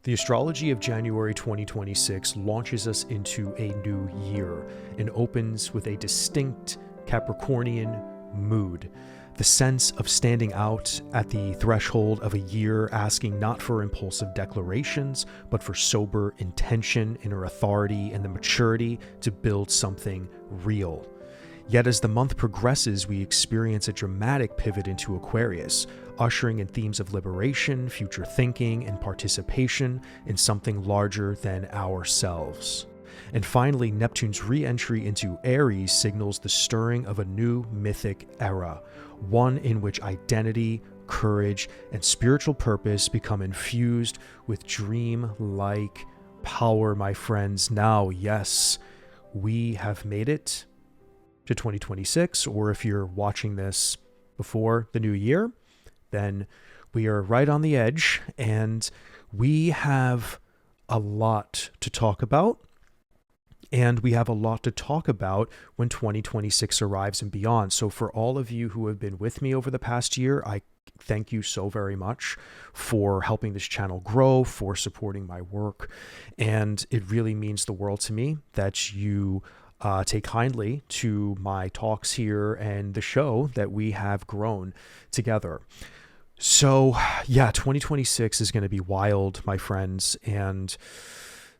The astrology of January 2026 launches us into a new year and opens with a distinct Capricornian mood. The sense of standing out at the threshold of a year, asking not for impulsive declarations, but for sober intention, inner authority, and the maturity to build something real. Yet as the month progresses, we experience a dramatic pivot into Aquarius, ushering in themes of liberation, future thinking, and participation in something larger than ourselves. And finally, Neptune's re-entry into Aries signals the stirring of a new mythic era, one in which identity, courage, and spiritual purpose become infused with dream-like power, my friends. Now, yes, we have made it to 2026, or if you're watching this before the new year, then we are right on the edge, and we have a lot to talk about. And we have a lot to talk about when 2026 arrives and beyond. So for all of you who have been with me over the past year, I thank you so very much for helping this channel grow, for supporting my work. And it really means the world to me that you take kindly to my talks here and the show that we have grown together. So yeah, 2026 is going to be wild, my friends. And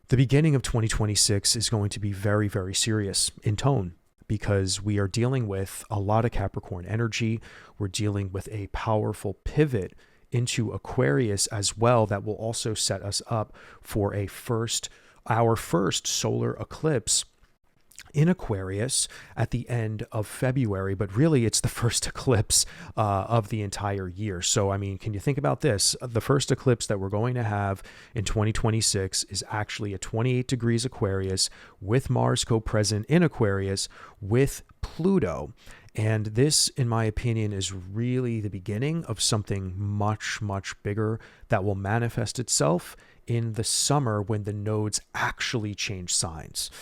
the beginning of 2026 is going to be very, very serious in tone because we are dealing with a lot of Capricorn energy. We're dealing with a powerful pivot into Aquarius as well that will also set us up for our first solar eclipse in Aquarius at the end of February, but really it's the first eclipse of the entire year. So, I mean, can you think about this? The first eclipse that we're going to have in 2026 is actually at 28 degrees Aquarius with Mars co-present in Aquarius with Pluto. And this, in my opinion, is really the beginning of something much, much bigger that will manifest itself in the summer when the nodes actually change signs.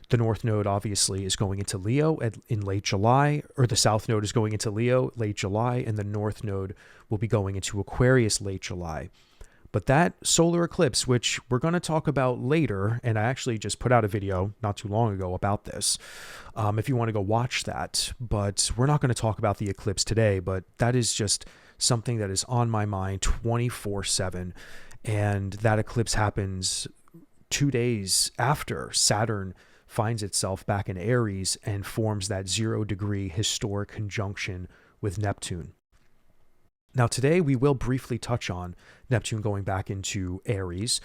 The North Node obviously is going into Leo in late July, or the South Node is going into Leo late July, and the North Node will be going into Aquarius late July. But that solar eclipse, which we're going to talk about later, and I actually just put out a video not too long ago about this, if you want to go watch that. But we're not going to talk about the eclipse today, but that is just something that is on my mind 24/7. And that eclipse happens 2 days after Saturn finds itself back in Aries and forms that 0-degree historic conjunction with Neptune. Now, today we will briefly touch on Neptune going back into Aries,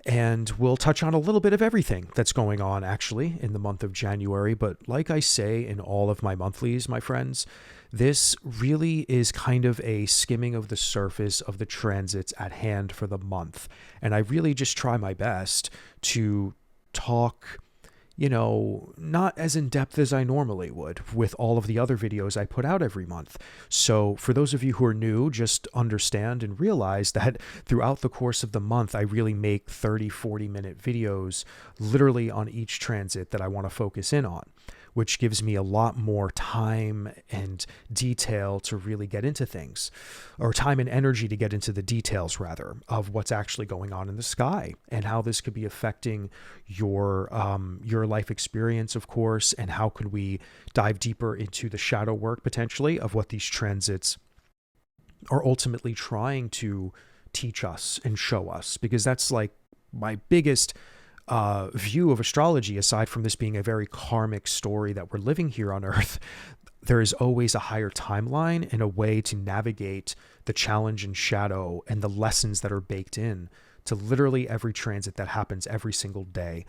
and we'll touch on a little bit of everything that's going on actually in the month of January. But like I say in all of my monthlies, my friends, this really is kind of a skimming of the surface of the transits at hand for the month. And I really just try my best to talk, not as in depth as I normally would with all of the other videos I put out every month. So for those of you who are new, just understand and realize that throughout the course of the month, I really make 30-40-minute videos literally on each transit that I want to focus in on, which gives me a lot more time and detail to really get into things, or time and energy to get into the details rather of what's actually going on in the sky and how this could be affecting your life experience, of course, and how could we dive deeper into the shadow work potentially of what these transits are ultimately trying to teach us and show us, because that's like my biggest view of astrology, aside from this being a very karmic story that we're living here on Earth. There is always a higher timeline and a way to navigate the challenge and shadow and the lessons that are baked in to literally every transit that happens every single day.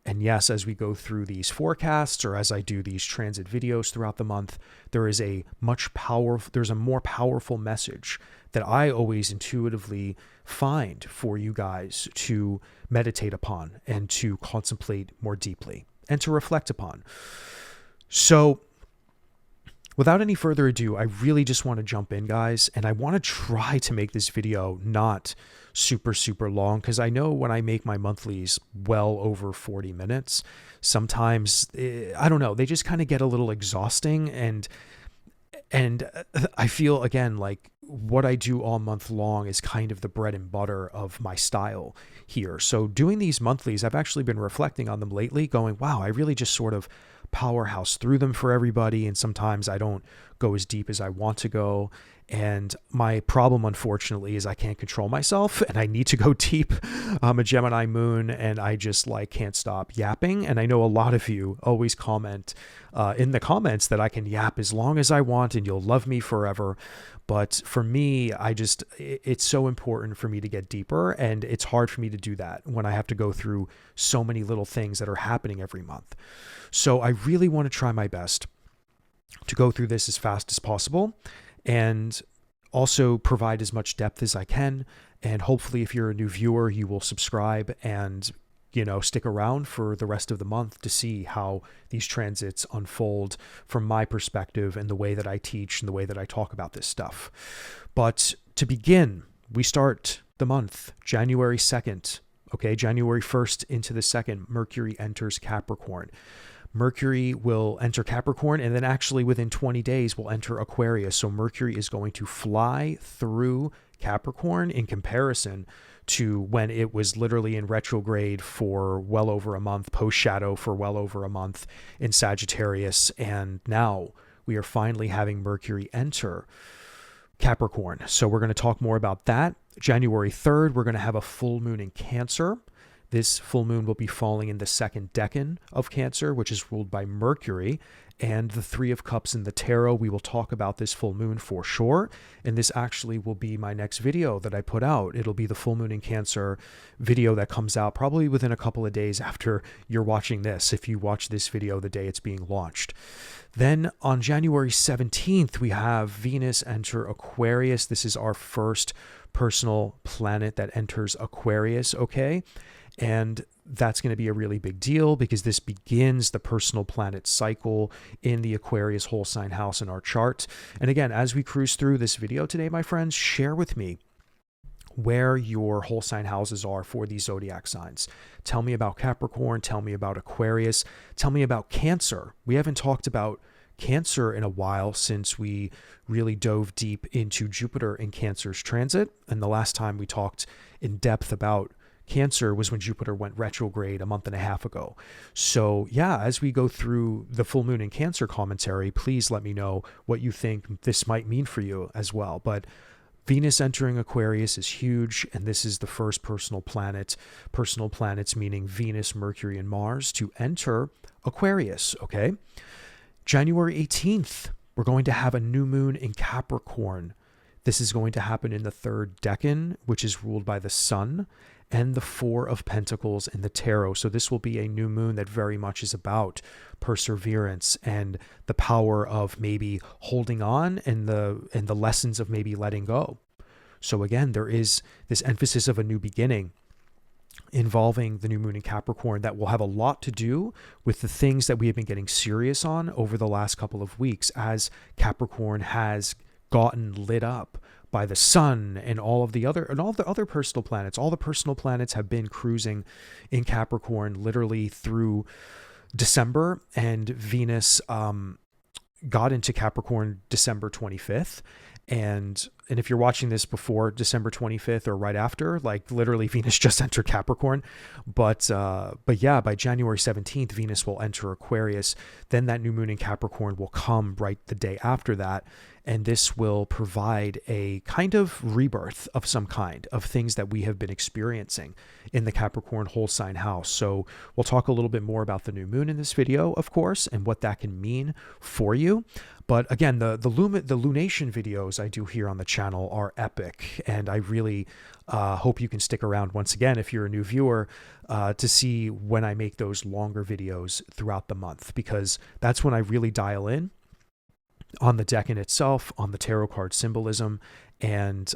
And yes, as we go through these forecasts, or as I do these transit videos throughout the month, there's a more powerful message that I always intuitively find for you guys to meditate upon and to contemplate more deeply and to reflect upon. So without any further ado, I really just want to jump in, guys, and I want to try to make this video not super, super long, because I know when I make my monthlies well over 40 minutes, sometimes, I don't know, they just kind of get a little exhausting, and I feel, again, like what I do all month long is kind of the bread and butter of my style here. So doing these monthlies, I've actually been reflecting on them lately, going, wow, I really just sort of powerhouse through them for everybody. And sometimes I don't go as deep as I want to go. And my problem, unfortunately, is I can't control myself and I need to go deep. I'm a Gemini moon and I just like can't stop yapping. And I know a lot of you always comment in the comments that I can yap as long as I want and you'll love me forever. But for me, it's so important for me to get deeper, and it's hard for me to do that when I have to go through so many little things that are happening every month. So I really want to try my best to go through this as fast as possible and also provide as much depth as I can. And hopefully if you're a new viewer, you will subscribe and, stick around for the rest of the month to see how these transits unfold from my perspective and the way that I teach and the way that I talk about this stuff. But to begin, we start the month, January 2nd. Okay, January 1st into the 2nd, Mercury enters Capricorn. Mercury will enter Capricorn, and then actually within 20 days will enter Aquarius. So Mercury is going to fly through Capricorn in comparison to when it was literally in retrograde for well over a month, post shadow for well over a month in Sagittarius. And now we are finally having Mercury enter Capricorn. So we're going to talk more about that. January 3rd, we're going to have a full moon in Cancer. This full moon will be falling in the second decan of Cancer, which is ruled by Mercury. And the Three of Cups in the tarot, we will talk about this full moon for sure. And this actually will be my next video that I put out. It'll be the full moon in Cancer video that comes out probably within a couple of days after you're watching this, if you watch this video the day it's being launched. Then on January 17th, we have Venus enter Aquarius. This is our first personal planet that enters Aquarius, okay? And that's going to be a really big deal because this begins the personal planet cycle in the Aquarius whole sign house in our chart. And again, as we cruise through this video today, my friends, share with me where your whole sign houses are for these zodiac signs. Tell me about Capricorn. Tell me about Aquarius. Tell me about Cancer. We haven't talked about Cancer in a while since we really dove deep into Jupiter in Cancer's transit. And the last time we talked in depth about Cancer was when Jupiter went retrograde a month and a half ago. So yeah, as we go through the full moon in Cancer commentary, please let me know what you think this might mean for you as well. But Venus entering Aquarius is huge, and this is the first personal planets meaning Venus, Mercury, and Mars to enter Aquarius, okay? January 18th, we're going to have a new moon in Capricorn. This is going to happen in the third decan, which is ruled by the sun, and the Four of Pentacles in the tarot. So this will be a new moon that very much is about perseverance and the power of maybe holding on and the lessons of maybe letting go. So again, there is this emphasis of a new beginning involving the new moon in Capricorn that will have a lot to do with the things that we have been getting serious on over the last couple of weeks as Capricorn has gotten lit up by the sun and all the other personal planets. All the personal planets have been cruising in Capricorn literally through December, and Venus got into Capricorn December 25th. And if you're watching this before December 25th or right after, like literally Venus just entered Capricorn. But yeah, by January 17th, Venus will enter Aquarius. Then that new moon in Capricorn will come right the day after that. And this will provide a kind of rebirth of some kind of things that we have been experiencing in the Capricorn whole sign house. So we'll talk a little bit more about the new moon in this video, of course, and what that can mean for you. But again, the lunation videos I do here on the channel are epic, and I really hope you can stick around once again if you're a new viewer to see when I make those longer videos throughout the month, because that's when I really dial in on the decan itself, on the tarot card symbolism, and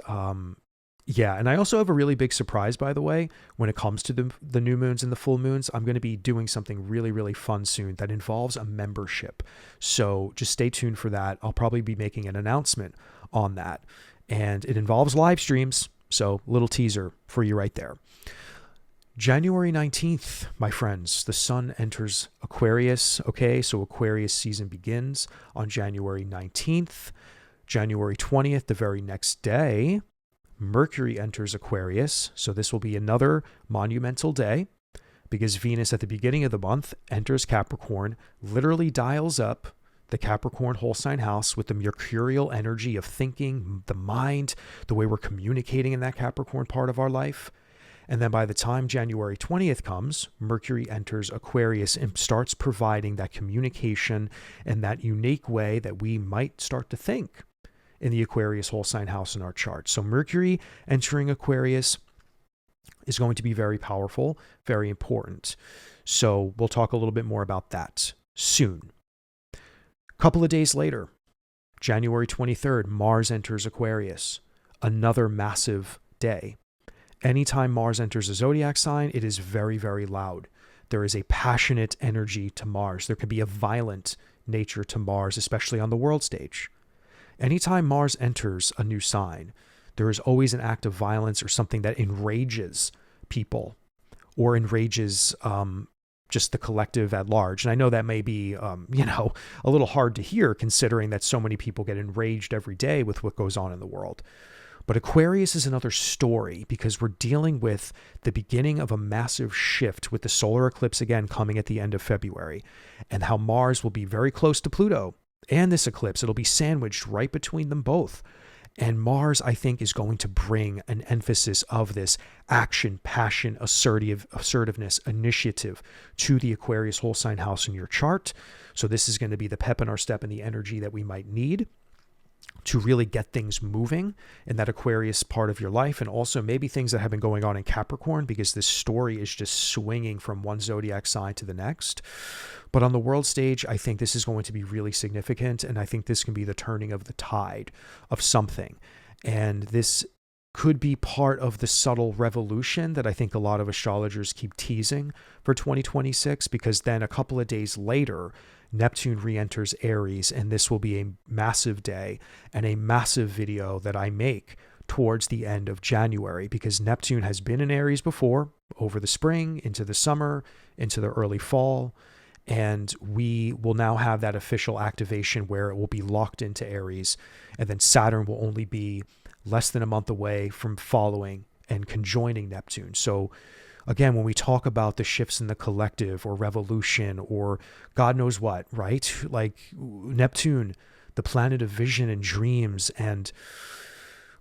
yeah, and I also have a really big surprise, by the way, when it comes to the new moons and the full moons. I'm going to be doing something really, really fun soon that involves a membership. So just stay tuned for that. I'll probably be making an announcement on that. And it involves live streams. So little teaser for you right there. January 19th, my friends, the sun enters Aquarius. Okay, so Aquarius season begins on January 19th. January 20th, the very next day, Mercury enters Aquarius. So this will be another monumental day because Venus at the beginning of the month enters Capricorn, literally dials up the Capricorn whole sign house with the mercurial energy of thinking, the mind, the way we're communicating in that Capricorn part of our life. And then by the time January 20th comes, Mercury enters Aquarius and starts providing that communication and that unique way that we might start to think in the Aquarius whole sign house in our chart. So Mercury entering Aquarius is going to be very powerful, very important. So we'll talk a little bit more about that soon. A couple of days later, January 23rd, Mars enters Aquarius, another massive day. Anytime Mars enters a zodiac sign, it is very, very loud. There is a passionate energy to Mars. There can be a violent nature to Mars, especially on the world stage. Anytime Mars enters a new sign, there is always an act of violence or something that enrages people or enrages just the collective at large. And I know that may be, a little hard to hear considering that so many people get enraged every day with what goes on in the world. But Aquarius is another story because we're dealing with the beginning of a massive shift with the solar eclipse again coming at the end of February, and how Mars will be very close to Pluto and this eclipse. It'll be sandwiched right between them both. And Mars, I think, is going to bring an emphasis of this action, passion, assertiveness, initiative to the Aquarius whole sign house in your chart. So this is going to be the pep in our step and the energy that we might need to really get things moving in that Aquarius part of your life, and also maybe things that have been going on in Capricorn, because this story is just swinging from one zodiac sign to the next. But on the world stage, I think this is going to be really significant, and I think this can be the turning of the tide of something. And this could be part of the subtle revolution that I think a lot of astrologers keep teasing for 2026, because then a couple of days later, Neptune re-enters Aries, and this will be a massive day and a massive video that I make towards the end of January, because Neptune has been in Aries before, over the spring, into the summer, into the early fall, and we will now have that official activation where it will be locked into Aries, and then Saturn will only be less than a month away from following and conjoining Neptune. So again, when we talk about the shifts in the collective or revolution or God knows what, right? Like Neptune, the planet of vision and dreams, and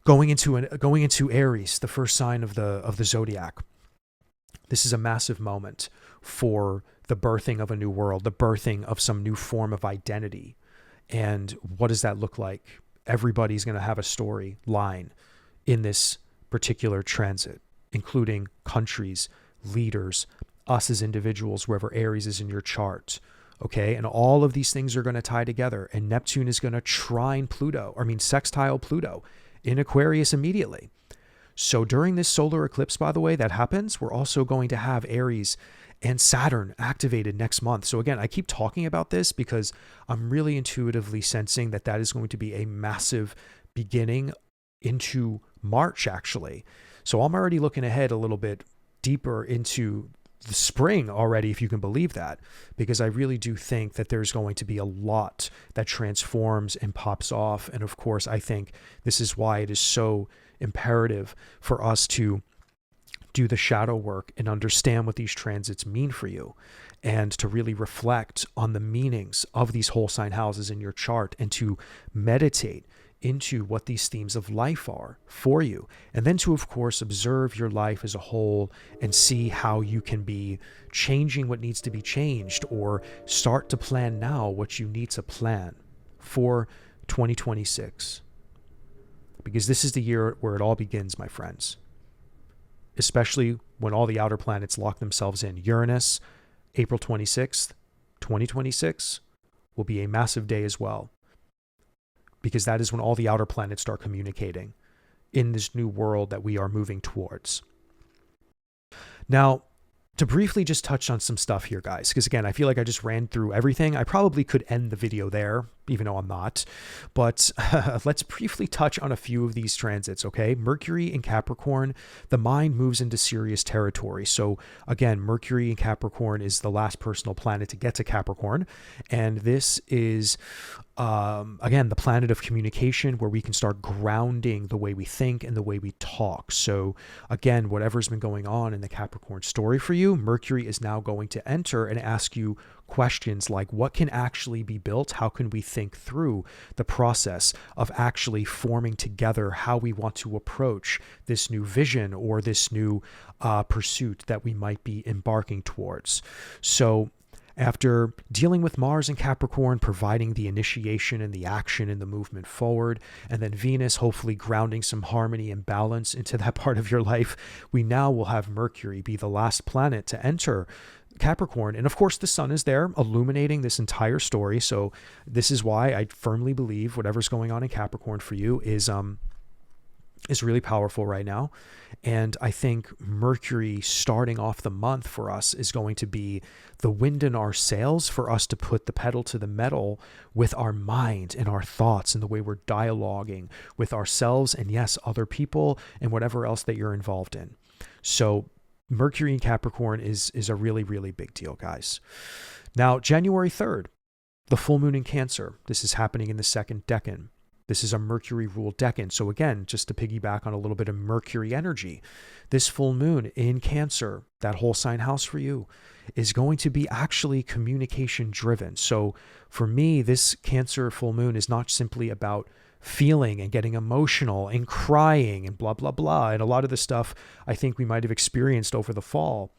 going into Aries, the first sign of the zodiac. This is a massive moment for the birthing of a new world, the birthing of some new form of identity. And what does that look like? Everybody's going to have a storyline in this particular transit, including countries, leaders, us as individuals, wherever Aries is in your chart. Okay. And all of these things are going to tie together, and Neptune is going to sextile Pluto in Aquarius immediately. So during this solar eclipse, by the way, that happens, we're also going to have Aries and Saturn activated next month. So again, I keep talking about this because I'm really intuitively sensing that that is going to be a massive beginning into March, actually. So I'm already looking ahead a little bit deeper into the spring already, if you can believe that, because I really do think that there's going to be a lot that transforms and pops off. And of course, I think this is why it is so imperative for us to do the shadow work and understand what these transits mean for you, and to really reflect on the meanings of these whole sign houses in your chart, and to meditate into what these themes of life are for you. And then to, of course, observe your life as a whole and see how you can be changing what needs to be changed, or start to plan now what you need to plan for 2026. Because this is the year where it all begins, my friends. Especially when all the outer planets lock themselves in. Uranus, April 26th, 2026, will be a massive day as well, because that is when all the outer planets start communicating in this new world that we are moving towards. Now, to briefly just touch on some stuff here, guys, because again, I feel like I just ran through everything. I probably could end the video there, even though I'm not. But let's briefly touch on a few of these transits, okay? Mercury in Capricorn, the mind moves into serious territory. So again, Mercury in Capricorn is the last personal planet to get to Capricorn. And this is, again, the planet of communication, where we can start grounding the way we think and the way we talk. So again, whatever's been going on in the Capricorn story for you, Mercury is now going to enter and ask you questions like, what can actually be built? How can we think through the process of actually forming together how we want to approach this new vision or this new pursuit that we might be embarking towards? So after dealing with Mars and Capricorn, providing the initiation and the action and the movement forward, and then Venus hopefully grounding some harmony and balance into that part of your life, we now will have Mercury be the last planet to enter Capricorn. And of course, the sun is there illuminating this entire story. So this is why I firmly believe whatever's going on in Capricorn for you is really powerful right now. And I think Mercury starting off the month for us is going to be the wind in our sails for us to put the pedal to the metal with our mind and our thoughts and the way we're dialoguing with ourselves and, yes, other people and whatever else that you're involved in. So Mercury in Capricorn is a really, really big deal, guys. Now, January 3rd, the full moon in Cancer. This is happening in the second decan. This is a Mercury ruled decan. So again, just to piggyback on a little bit of Mercury energy, this full moon in Cancer, that whole sign house for you, is going to be actually communication driven. So for me, this Cancer full moon is not simply about feeling and getting emotional and crying and blah, blah, blah. And a lot of the stuff I think we might have experienced over the fall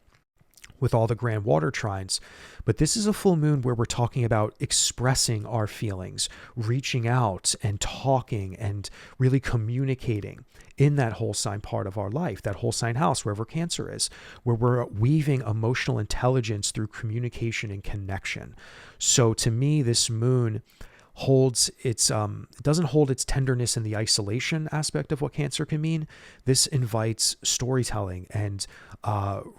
with all the grand water trines. But this is a full moon where we're talking about expressing our feelings, reaching out and talking and really communicating in that whole sign part of our life, that whole sign house, wherever Cancer is, where we're weaving emotional intelligence through communication and connection. So to me, this moon holds its, it doesn't hold its tenderness in the isolation aspect of what Cancer can mean. This invites storytelling and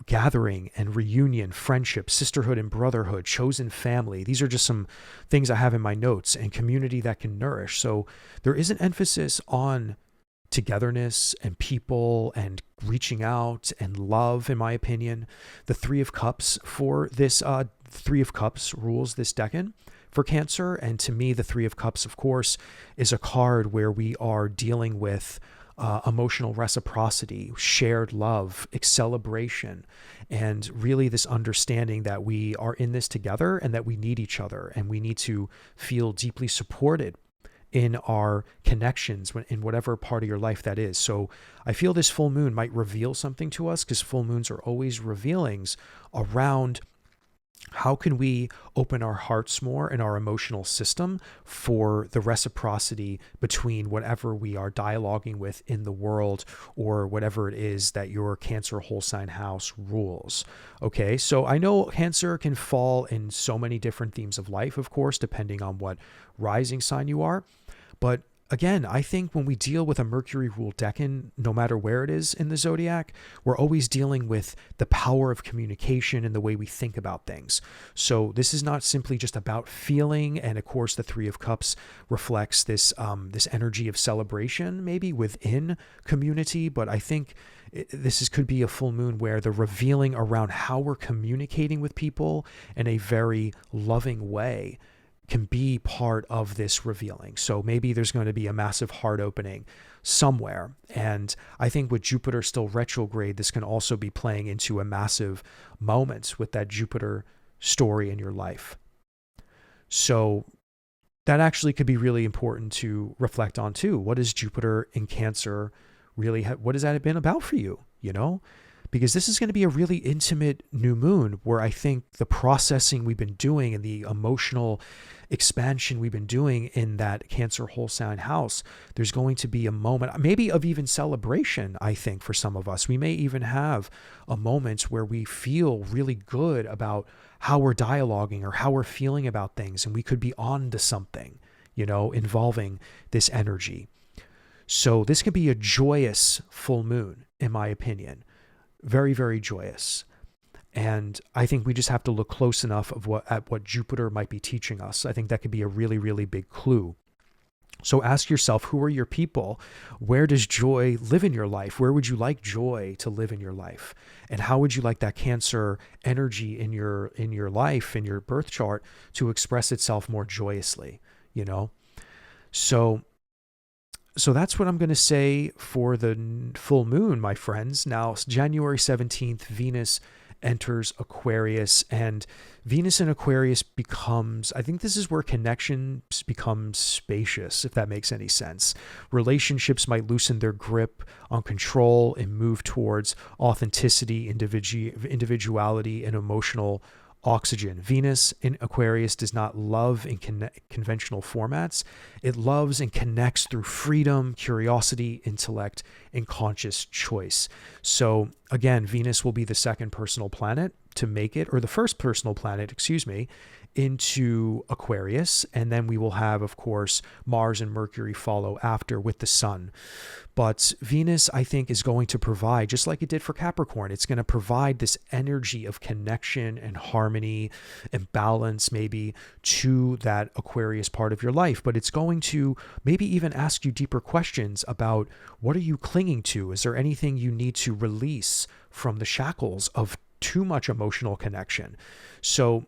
gathering and reunion, friendship, sisterhood and brotherhood, chosen family. These are just some things I have in my notes, and community that can nourish. So there is an emphasis on togetherness and people and reaching out and love, in my opinion. The Three of Cups for this, Three of Cups rules this decan for Cancer. And to me, the Three of Cups, of course, is a card where we are dealing with emotional reciprocity, shared love, celebration, and really this understanding that we are in this together and that we need each other and we need to feel deeply supported in our connections in whatever part of your life that is. So I feel this full moon might reveal something to us, because full moons are always revealings around how can we open our hearts more and our emotional system for the reciprocity between whatever we are dialoguing with in the world, or whatever it is that your Cancer whole sign house rules. Okay, so I know Cancer can fall in so many different themes of life, of course, depending on what rising sign you are. But again, I think when we deal with a Mercury ruled decan, no matter where it is in the zodiac, we're always dealing with the power of communication and the way we think about things. So this is not simply just about feeling. And of course, the Three of Cups reflects this, this energy of celebration, maybe within community. But I think could be a full moon where the revealing around how we're communicating with people in a very loving way can be part of this revealing. So maybe there's going to be a massive heart opening somewhere. And I think with Jupiter still retrograde, this can also be playing into a massive moment with that Jupiter story in your life. So that actually could be really important to reflect on too. What is Jupiter in Cancer really, what has that been about for you? You know, because this is going to be a really intimate new moon where I think the processing we've been doing and the emotional expansion we've been doing in that Cancer whole sign house, there's going to be a moment maybe of even celebration. I think for some of us, we may even have a moment where we feel really good about how we're dialoguing or how we're feeling about things. And we could be on to something, you know, involving this energy. So this could be a joyous full moon, in my opinion. Very, very joyous. And I think we just have to look close enough at what Jupiter might be teaching us. I think that could be a really, really big clue. So ask yourself, who are your people? Where does joy live in your life? Where would you like joy to live in your life? And how would you like that Cancer energy in your life, in your birth chart, to express itself more joyously, you know? So that's what I'm going to say for the full moon, my friends. Now, January 17th, Venus enters Aquarius, and Venus in Aquarius becomes, I think this is where connections become spacious, if that makes any sense. Relationships might loosen their grip on control and move towards authenticity, individuality, and emotional oxygen. Venus in Aquarius does not love in conventional formats. It loves and connects through freedom, curiosity, intellect, and conscious choice. So again, Venus will be the second personal planet to make it, or the first personal planet, into Aquarius. And then we will have, of course, Mars and Mercury follow after with the sun. But Venus, I think, is going to provide, just like it did for Capricorn, it's going to provide this energy of connection and harmony and balance maybe to that Aquarius part of your life. But it's going to maybe even ask you deeper questions about, what are you clinging to? Is there anything you need to release from the shackles of too much emotional connection? So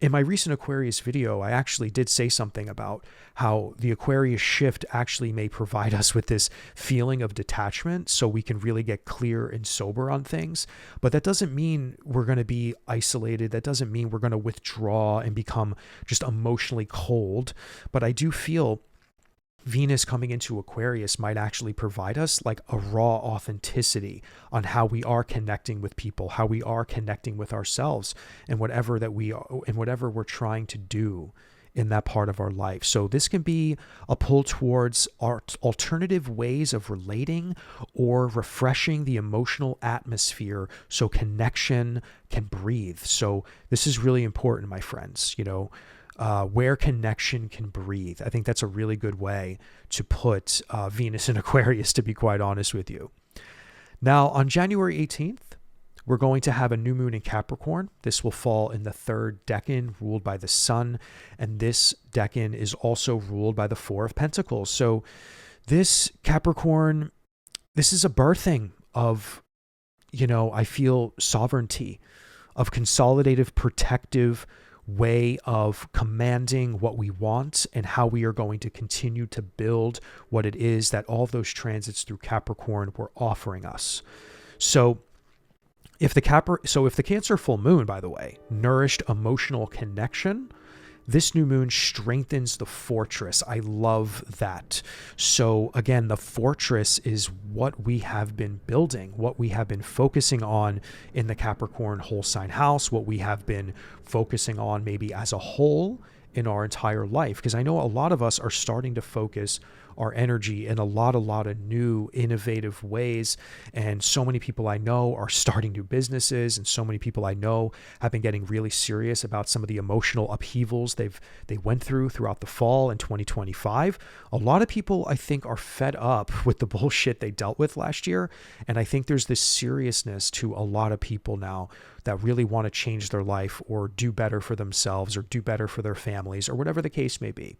in my recent Aquarius video, I actually did say something about how the Aquarius shift actually may provide us with this feeling of detachment so we can really get clear and sober on things. But that doesn't mean we're going to be isolated. That doesn't mean we're going to withdraw and become just emotionally cold. But I do feel Venus coming into Aquarius might actually provide us like a raw authenticity on how we are connecting with people, how we are connecting with ourselves, and whatever we're trying to do in that part of our life. So this can be a pull towards our alternative ways of relating or refreshing the emotional atmosphere so connection can breathe. So this is really important, my friends, where connection can breathe. I think that's a really good way to put Venus in Aquarius, to be quite honest with you. Now, on January 18th, we're going to have a new moon in Capricorn. This will fall in the third decan ruled by the sun. And this decan is also ruled by the Four of Pentacles. So this Capricorn, this is a birthing of, I feel sovereignty, of consolidative, protective way of commanding what we want and how we are going to continue to build what it is that all of those transits through Capricorn were offering us. So if the Cancer full moon, by the way, nourished emotional connection, this new moon strengthens the fortress. I love that. So again, the fortress is what we have been building, what we have been focusing on in the Capricorn whole sign house, what we have been focusing on maybe as a whole in our entire life. Because I know a lot of us are starting to focus our energy in a lot of new innovative ways. And so many people I know are starting new businesses, and so many people I know have been getting really serious about some of the emotional upheavals they went throughout the fall in 2025. A lot of people, I think, are fed up with the bullshit they dealt with last year. And I think there's this seriousness to a lot of people now that really want to change their life or do better for themselves or do better for their families or whatever the case may be.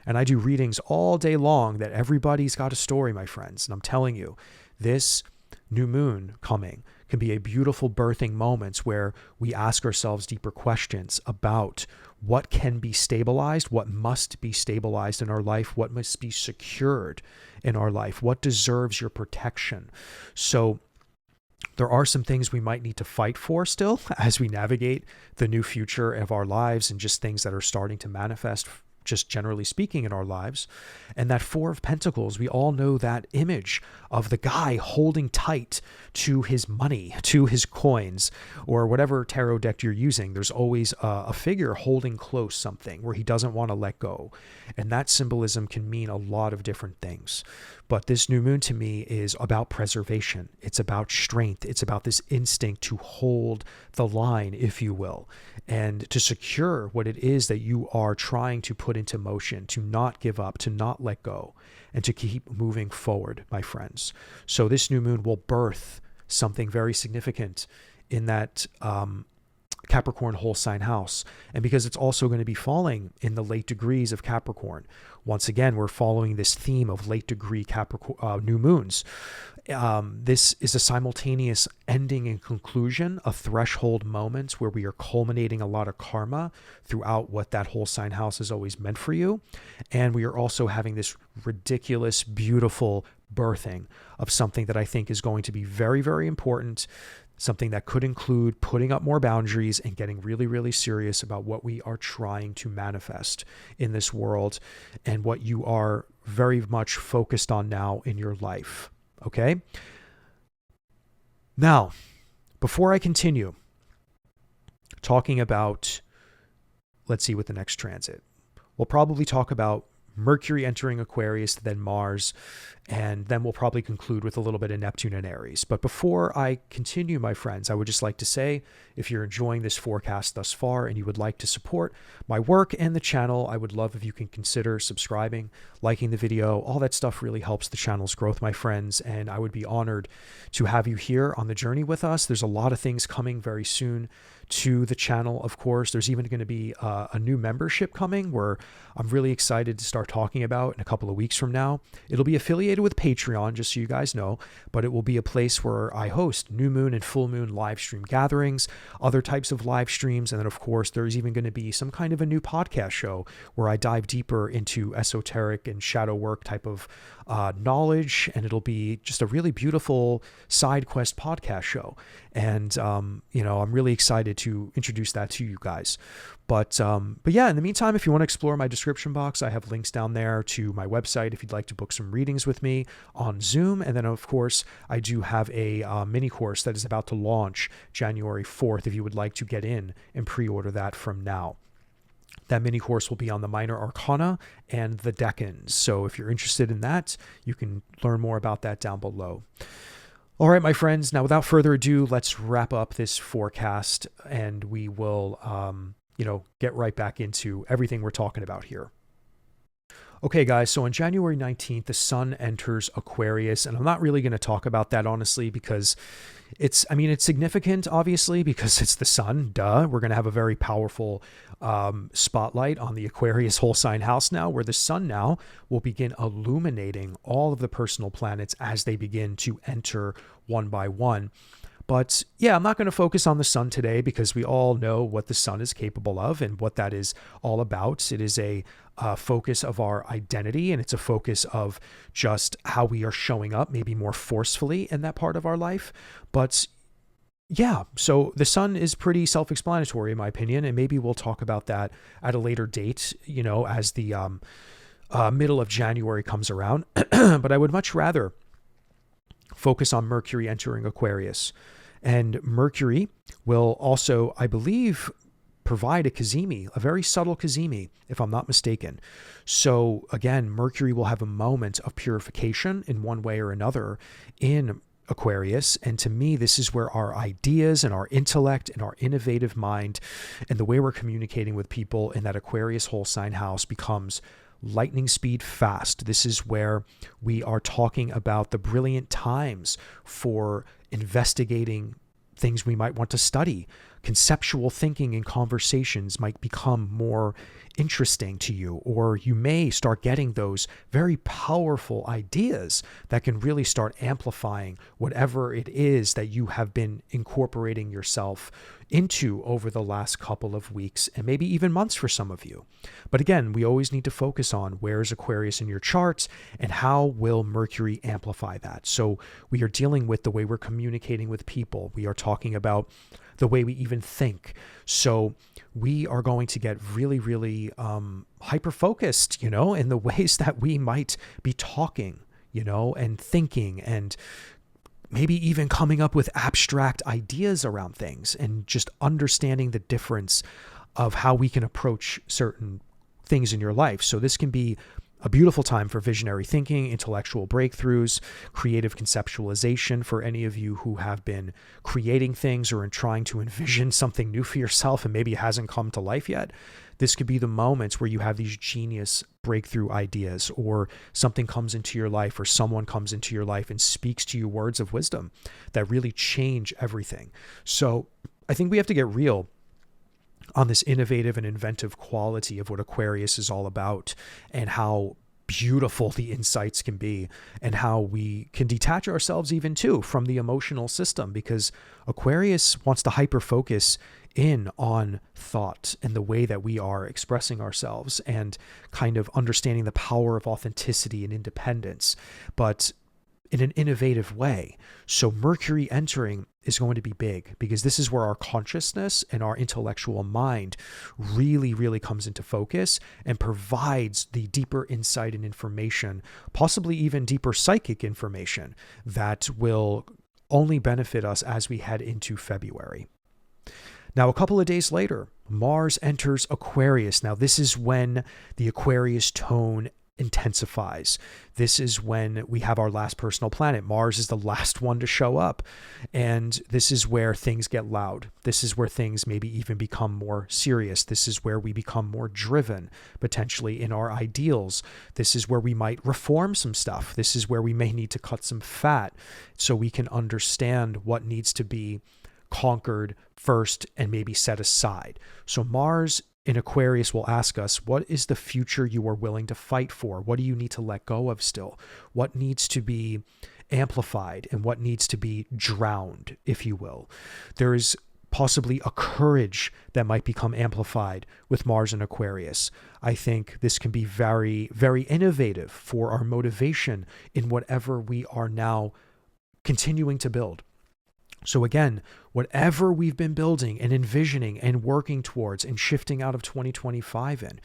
And I do readings all day long that everybody's got a story, my friends. And I'm telling you, this new moon coming can be a beautiful birthing moments where we ask ourselves deeper questions about what can be stabilized, what must be stabilized in our life, what must be secured in our life, what deserves your protection. So there are some things we might need to fight for still as we navigate the new future of our lives and just things that are starting to manifest just generally speaking in our lives. And that Four of Pentacles, we all know that image of the guy holding tight to his money, to his coins, or whatever tarot deck you're using. There's always a figure holding close something where he doesn't want to let go. And that symbolism can mean a lot of different things. But this new moon to me is about preservation. It's about strength. It's about this instinct to hold the line, if you will, and to secure what it is that you are trying to put into motion, to not give up, to not let go, and to keep moving forward, my friends. So this new moon will birth something very significant in that Capricorn whole sign house. And because it's also going to be falling in the late degrees of Capricorn. Once again, we're following this theme of late degree Capricorn new moons. This is a simultaneous ending and conclusion, a threshold moment where we are culminating a lot of karma throughout what that whole sign house has always meant for you. And we are also having this ridiculous, beautiful birthing of something that I think is going to be very, very important. Something that could include putting up more boundaries and getting really, really serious about what we are trying to manifest in this world and what you are very much focused on now in your life. Okay? Now, before I continue talking about, let's see what the next transit, we'll probably talk about Mercury entering Aquarius, then Mars, and then we'll probably conclude with a little bit of Neptune and Aries. But before I continue, my friends, I would just like to say, if you're enjoying this forecast thus far and you would like to support my work and the channel, I would love if you can consider subscribing, liking the video. All that stuff really helps the channel's growth, my friends, and I would be honored to have you here on the journey with us. There's a lot of things coming very soon to the channel, of course. There's even going to be a new membership coming where I'm really excited to start talking about in a couple of weeks from now. It'll be affiliated with Patreon, just so you guys know, but it will be a place where I host new moon and full moon live stream gatherings, other types of live streams, and then of course there's even going to be some kind of a new podcast show where I dive deeper into esoteric and shadow work type of knowledge, and it'll be just a really beautiful side quest podcast show. And I'm really excited to introduce that to you guys. But yeah, in the meantime, if you want to explore my description box, I have links down there to my website if you'd like to book some readings with me on Zoom. And then, of course, I do have a mini course that is about to launch January 4th if you would like to get in and pre-order that from now. That mini course will be on the minor arcana and the decans. So if you're interested in that, you can learn more about that down below. All right, my friends, now without further ado, let's wrap up this forecast and we will, get right back into everything we're talking about here. Okay, guys, so on January 19th, the sun enters Aquarius, and I'm not really going to talk about that, honestly, because it's significant, obviously, because it's the sun, duh. We're going to have a very powerful spotlight on the Aquarius whole sign house now, where the sun now will begin illuminating all of the personal planets as they begin to enter one by one. But yeah, I'm not going to focus on the sun today because we all know what the sun is capable of and what that is all about. It is a focus of our identity, and it's a focus of just how we are showing up, maybe more forcefully in that part of our life. But yeah, so the sun is pretty self-explanatory in my opinion, and maybe we'll talk about that at a later date, as the middle of January comes around. But I would much rather focus on Mercury entering Aquarius. And Mercury will also, I believe, provide a cazimi, a very subtle cazimi, if I'm not mistaken. So again, Mercury will have a moment of purification in one way or another in Aquarius. And to me, this is where our ideas and our intellect and our innovative mind and the way we're communicating with people in that Aquarius whole sign house becomes lightning speed fast. This is where we are talking about the brilliant times for investigating things we might want to study. Conceptual thinking and conversations might become more interesting to you, or you may start getting those very powerful ideas that can really start amplifying whatever it is that you have been incorporating yourself into over the last couple of weeks and maybe even months for some of you. But again, we always need to focus on where's Aquarius in your charts and how will Mercury amplify that. So we are dealing with the way we're communicating with people. We are talking about the way we even think. So we are going to get really, really hyper-focused, in the ways that we might be talking, and thinking, and maybe even coming up with abstract ideas around things and just understanding the difference of how we can approach certain things in your life. So this can be A beautiful time for visionary thinking, intellectual breakthroughs, creative conceptualization for any of you who have been creating things or in trying to envision something new for yourself and maybe it hasn't come to life yet. This could be the moments where you have these genius breakthrough ideas, or something comes into your life, or someone comes into your life and speaks to you words of wisdom that really change everything. So I think we have to get real on this innovative and inventive quality of what Aquarius is all about, and how beautiful the insights can be, and how we can detach ourselves even too from the emotional system, because Aquarius wants to hyper focus in on thought and the way that we are expressing ourselves and kind of understanding the power of authenticity and independence, but in an innovative way. So Mercury entering is going to be big, because this is where our consciousness and our intellectual mind really, really comes into focus and provides the deeper insight and information, possibly even deeper psychic information that will only benefit us as we head into February. Now, a couple of days later, Mars enters Aquarius. Now, this is when the Aquarius tone intensifies. This is when we have our last personal planet. Mars is the last one to show up. And this is where things get loud. This is where things maybe even become more serious. This is where we become more driven, potentially, in our ideals. This is where we might reform some stuff. This is where we may need to cut some fat so we can understand what needs to be conquered first and maybe set aside. So Mars in Aquarius will ask us, what is the future you are willing to fight for? What do you need to let go of still? What needs to be amplified and what needs to be drowned, if you will? There is possibly a courage that might become amplified with Mars and Aquarius. I think this can be very, very innovative for our motivation in whatever we are now continuing to build. So again, whatever we've been building and envisioning and working towards and shifting out of 2025 in,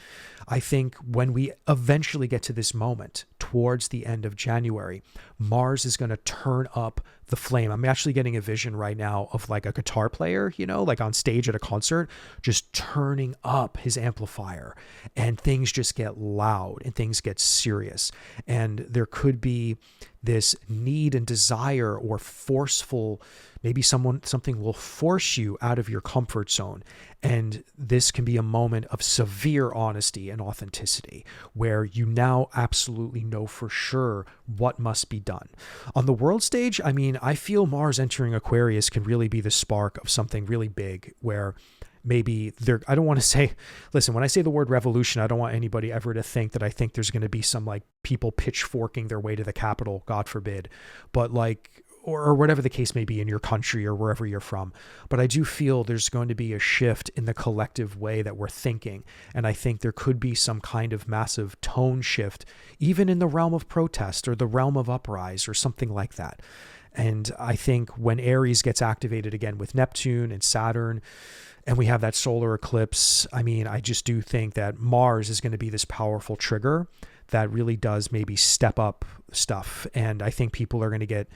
I think when we eventually get to this moment towards the end of January, Mars is going to turn up the flame. I'm actually getting a vision right now of like a guitar player, like on stage at a concert, just turning up his amplifier, and things just get loud and things get serious. And there could be this need and desire or forceful, maybe something will force you out of your comfort zone. And this can be a moment of severe honesty and authenticity, where you now absolutely know for sure what must be done. On the world stage, I mean, I feel Mars entering Aquarius can really be the spark of something really big, where maybe I don't want to say, listen, when I say the word revolution, I don't want anybody ever to think that I think there's going to be some like people pitchforking their way to the Capitol, God forbid, but like, or whatever the case may be in your country or wherever you're from. But I do feel there's going to be a shift in the collective way that we're thinking. And I think there could be some kind of massive tone shift, even in the realm of protest or the realm of uprise or something like that. And I think when Aries gets activated again with Neptune and Saturn, and we have that solar eclipse, I mean, I just do think that Mars is going to be this powerful trigger that really does maybe step up stuff. And I think people are going to get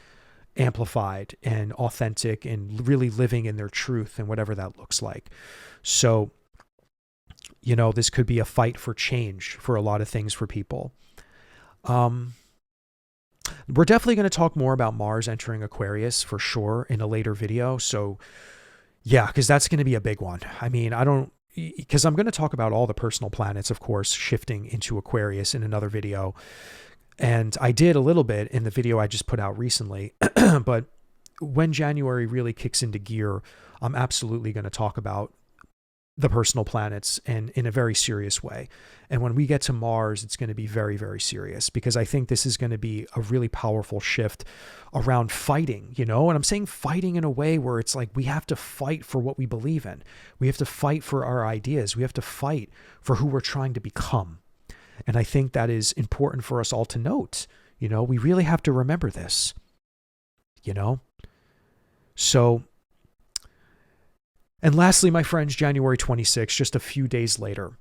amplified and authentic and really living in their truth and whatever that looks like. So, this could be a fight for change for a lot of things for people. We're definitely going to talk more about Mars entering Aquarius for sure in a later video. So yeah, because that's going to be a big one. I mean, because I'm going to talk about all the personal planets, of course, shifting into Aquarius in another video. And I did a little bit in the video I just put out recently, but when January really kicks into gear, I'm absolutely going to talk about the personal planets and in a very serious way. And when we get to Mars, it's going to be very, very serious, because I think this is going to be a really powerful shift around fighting, and I'm saying fighting in a way where it's like we have to fight for what we believe in. We have to fight for our ideas. We have to fight for who we're trying to become. And I think that is important for us all to note. We really have to remember this, So, and lastly, my friends, January 26th, just a few days later.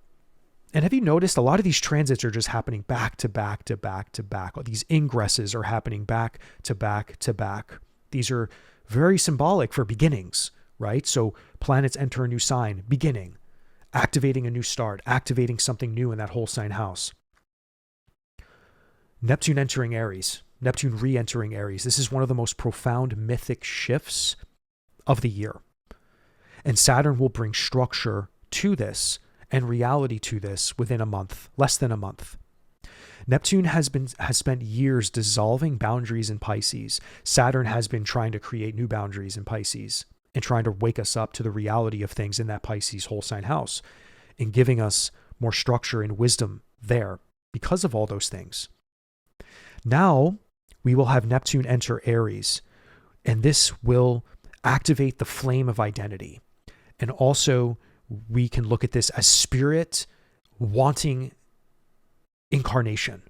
And have you noticed a lot of these transits are just happening back to back to back to back? These ingresses are happening back to back to back. These are very symbolic for beginnings, right? So planets enter a new sign, beginning, activating a new start, activating something new in that whole sign house. Neptune entering Aries, Neptune re-entering Aries. This is one of the most profound mythic shifts of the year. And Saturn will bring structure to this and reality to this within a month, less than a month. Neptune has spent years dissolving boundaries in Pisces. Saturn has been trying to create new boundaries in Pisces and trying to wake us up to the reality of things in that Pisces whole sign house and giving us more structure and wisdom there because of all those things. Now we will have Neptune enter Aries, and this will activate the flame of identity. And also we can look at this as spirit wanting incarnation.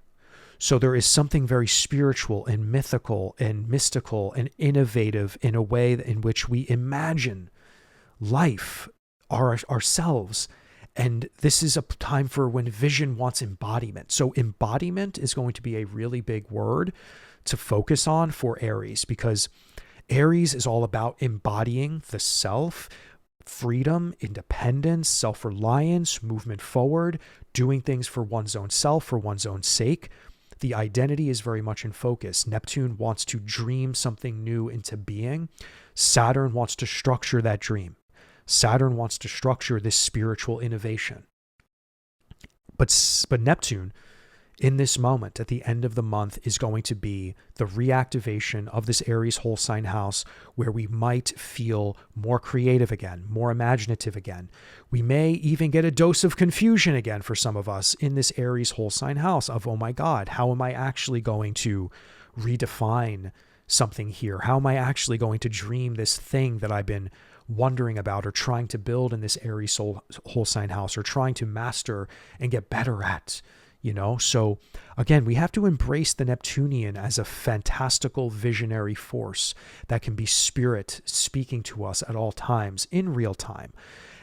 So there is something very spiritual and mythical and mystical and innovative in a way in which we imagine life, ourselves. And this is a time for when vision wants embodiment. So embodiment is going to be a really big word to focus on for Aries, because Aries is all about embodying the self, freedom, independence, self-reliance, movement forward, doing things for one's own self, for one's own sake. The identity is very much in focus. Neptune wants to dream something new into being. Saturn wants to structure that dream. Saturn wants to structure this spiritual innovation. But Neptune, in this moment, at the end of the month, is going to be the reactivation of this Aries whole sign house, where we might feel more creative again, more imaginative again. We may even get a dose of confusion again for some of us in this Aries whole sign house of, oh my God, how am I actually going to redefine something here? How am I actually going to dream this thing that I've been wondering about or trying to build in this Aries whole sign house, or trying to master and get better at? So again, we have to embrace the Neptunian as a fantastical visionary force that can be spirit speaking to us at all times in real time,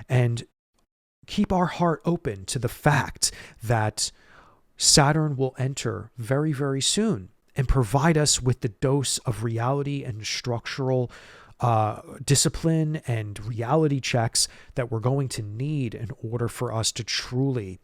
and keep our heart open to the fact that Saturn will enter very, very soon and provide us with the dose of reality and structural discipline and reality checks that we're going to need in order for us to truly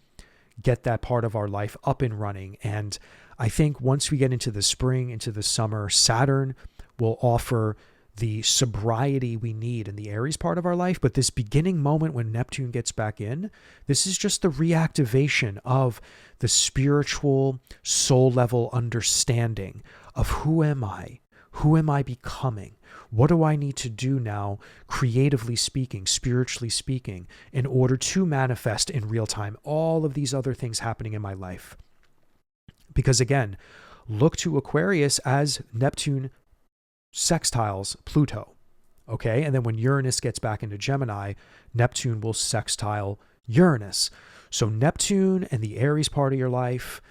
get that part of our life up and running. And I think once we get into the spring, into the summer, Saturn will offer the sobriety we need in the Aries part of our life. But this beginning moment when Neptune gets back in, this is just the reactivation of the spiritual soul level understanding of who am I? Who am I becoming? What do I need to do now, creatively speaking, spiritually speaking, in order to manifest in real time all of these other things happening in my life? Because again, look to Aquarius as Neptune sextiles Pluto, okay? And then when Uranus gets back into Gemini, Neptune will sextile Uranus. So Neptune and the Aries part of your life,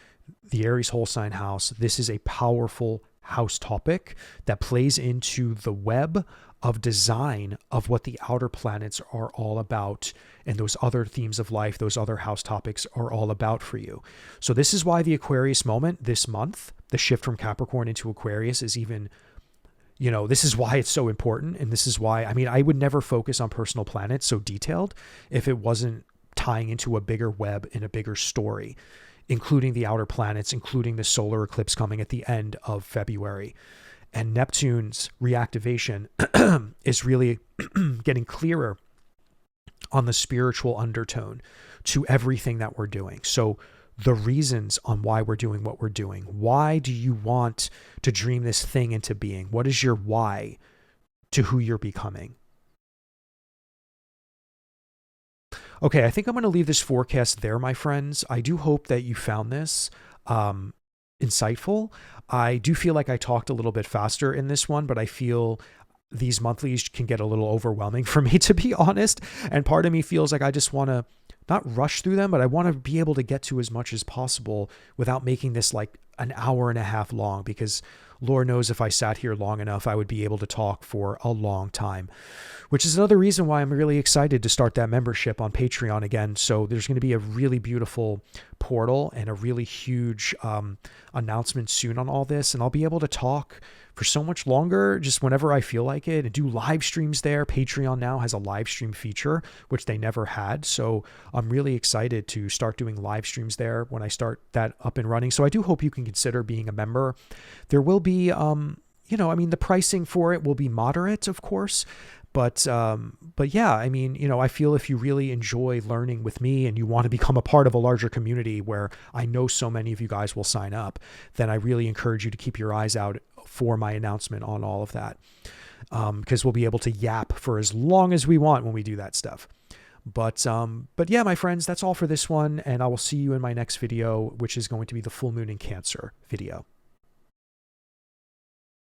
the Aries whole sign house, this is a powerful house topic that plays into the web of design of what the outer planets are all about, and those other themes of life, those other house topics are all about for you. So this is why the Aquarius moment this month, the shift from Capricorn into Aquarius, is even, this is why it's so important. And this is why, I would never focus on personal planets so detailed if it wasn't tying into a bigger web and a bigger story, including the outer planets, including the solar eclipse coming at the end of February. And Neptune's reactivation is really getting clearer on the spiritual undertone to everything that we're doing. So the reasons on why we're doing what we're doing. Why do you want to dream this thing into being? What is your why to who you're becoming? Okay, I think I'm going to leave this forecast there, my friends. I do hope that you found this insightful. I do feel like I talked a little bit faster in this one, but I feel these monthlies can get a little overwhelming for me, to be honest. And part of me feels like I just want to not rush through them, but I want to be able to get to as much as possible without making this like an hour and a half long, because Lord knows if I sat here long enough, I would be able to talk for a long time, which is another reason why I'm really excited to start that membership on Patreon again. So there's going to be a really beautiful portal and a really huge announcement soon on all this. And I'll be able to talk for so much longer, just whenever I feel like it, and do live streams there. Patreon now has a live stream feature, which they never had. So I'm really excited to start doing live streams there when I start that up and running. So I do hope you can consider being a member. There will be, the pricing for it will be moderate, of course. But yeah, I feel if you really enjoy learning with me and you want to become a part of a larger community where I know so many of you guys will sign up, then I really encourage you to keep your eyes out for my announcement on all of that. Because we'll be able to yap for as long as we want when we do that stuff. But yeah, my friends, that's all for this one. And I will see you in my next video, which is going to be the full moon in Cancer video.